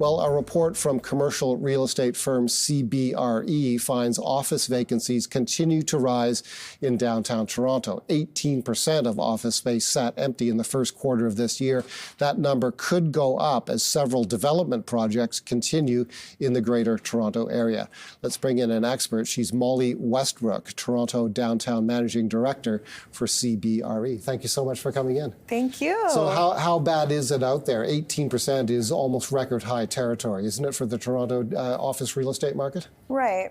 Well, a report from commercial real estate firm CBRE finds office vacancies continue to rise in downtown Toronto. 18% of office space sat empty in the first quarter of this year. That number could go up as several development projects continue in the Greater Toronto area. Let's bring in an expert. She's Molly Westbrook, Toronto Downtown Managing Director for CBRE. Thank you so much for coming in. Thank you. So how bad is it out there? 18% is almost record high territory, isn't it, for the Toronto office real estate market? Right.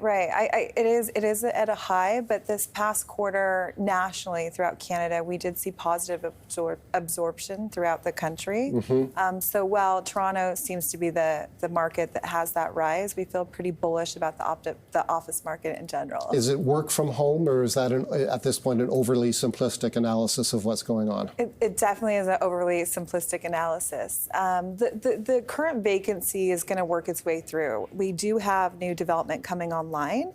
It is at a high, but this past quarter nationally throughout Canada, we did see positive absorption throughout the country. So while Toronto seems to be the market that has that rise, we feel pretty bullish about the office market in general. Is it work from home, or is that at this point an overly simplistic analysis of what's going on? It definitely is an overly simplistic analysis. The current vacancy is going to work its way through. We do have new development coming online,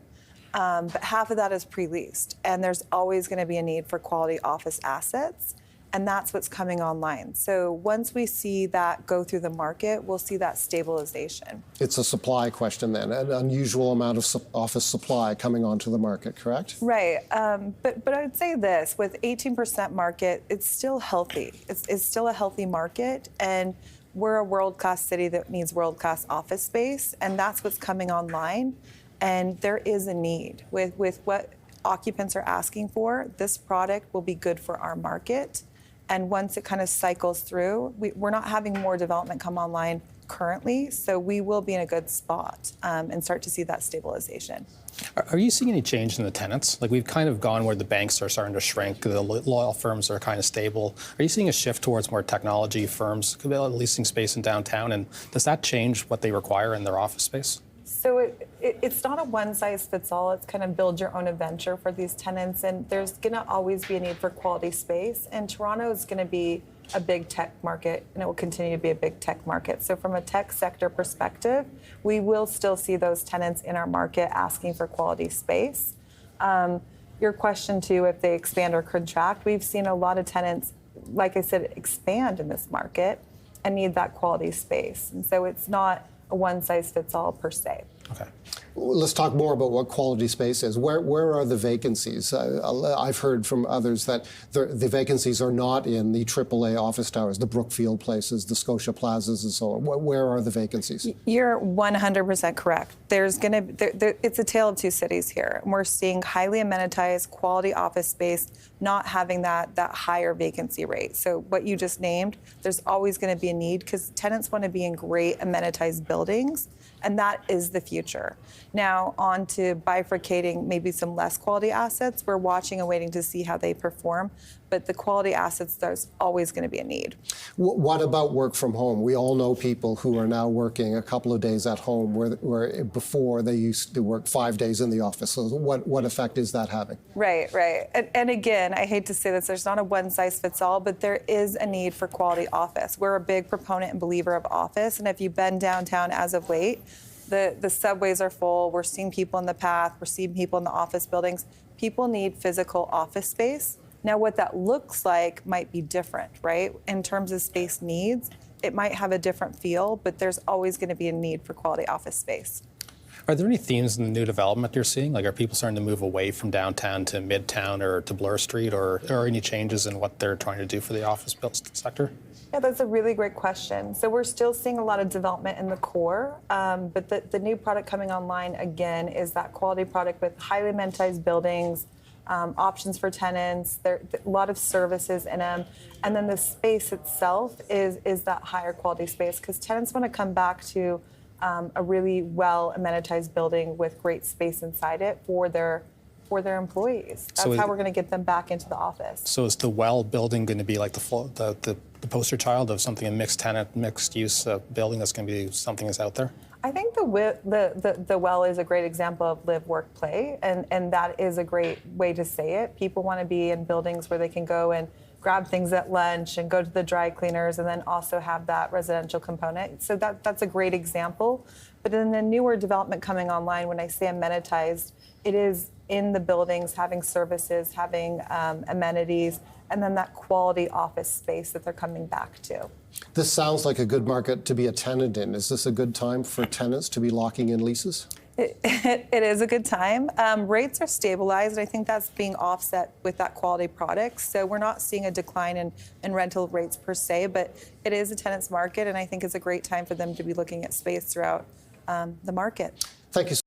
but half of that is pre-leased, and there's always going to be a need for quality office assets, and that's what's coming online. So once we see that go through the market, we'll see that stabilization. It's a supply question then, an unusual amount of office supply coming onto the market, correct? Right, but I'd say this, with 18% market, it's still healthy. It's still a healthy market, and we're a world-class city that needs world-class office space, and that's what's coming online. And there is a need. With what occupants are asking for, this product will be good for our market. And once it kind of cycles through, we're not having more development come online currently, so we will be in a good spot and start to see that stabilization. Are you seeing any change in the tenants? Like, we've kind of gone where the banks are starting to shrink, the law firms are kind of stable. Are you seeing a shift towards more technology firms leasing space in downtown, and does that change what they require in their office space? So it's not a one-size-fits-all. It's kind of build your own adventure for these tenants, and there's going to always be a need for quality space. And Toronto is going to be a big tech market, and it will continue to be a big tech market. So from a tech sector perspective, we will still see those tenants in our market asking for quality space. Your question, too, if they expand or contract, we've seen a lot of tenants, like I said, expand in this market and need that quality space. And so it's not a one-size-fits-all per se. Okay. Let's talk more about what quality space is. Where are the vacancies? I've heard from others that the vacancies are not in the AAA office towers, the Brookfield places, the Scotia Plazas, and so on. Where are the vacancies? You're 100% correct. It's a tale of two cities here. We're seeing highly amenitized, quality office space not having that higher vacancy rate. So what you just named, there's always going to be a need because tenants want to be in great amenitized buildings, and that is the future. Now, on to bifurcating maybe some less quality assets. We're watching and waiting to see how they perform, but the quality assets, there's always going to be a need. What about work from home? We all know people who are now working a couple of days at home where before they used to work 5 days in the office. So what effect is that having? Right. And again, I hate to say this, there's not a one-size-fits-all, but there is a need for quality office. We're a big proponent and believer of office, and if you've been downtown as of late, the subways are full. We're seeing people in the path. We're seeing people in the office buildings. People need physical office space. Now, what that looks like might be different, right? In terms of space needs, it might have a different feel, but there's always going to be a need for quality office space. Are there any themes in the new development you're seeing? Like, are people starting to move away from downtown to Midtown or to Bloor Street, or any changes in what they're trying to do for the office sector? Yeah, that's a really great question. So we're still seeing a lot of development in the core, but the new product coming online, again, is that quality product with highly amenitized buildings, options for tenants, there a lot of services in them, and then the space itself is that higher quality space because tenants want to come back to a really well amenitized building with great space inside it for their employees. That's how we're going to get them back into the office. So is the Well building going to be like the poster child of something, a mixed tenant, mixed use building that's going to be something that's out there? I think the Well is a great example of live, work, play, and that is a great way to say it. People want to be in buildings where they can go and grab things at lunch and go to the dry cleaners and then also have that residential component. So that's a great example. But in the newer development coming online, when I say amenitized, it is in the buildings, having services, having amenities, and then that quality office space that they're coming back to. This sounds like a good market to be a tenant in. Is this a good time for tenants to be locking in leases? It is a good time. Rates are stabilized, and I think that's being offset with that quality product. So we're not seeing a decline in rental rates per se, but it is a tenant's market, and I think it's a great time for them to be looking at space throughout the market. Thank you.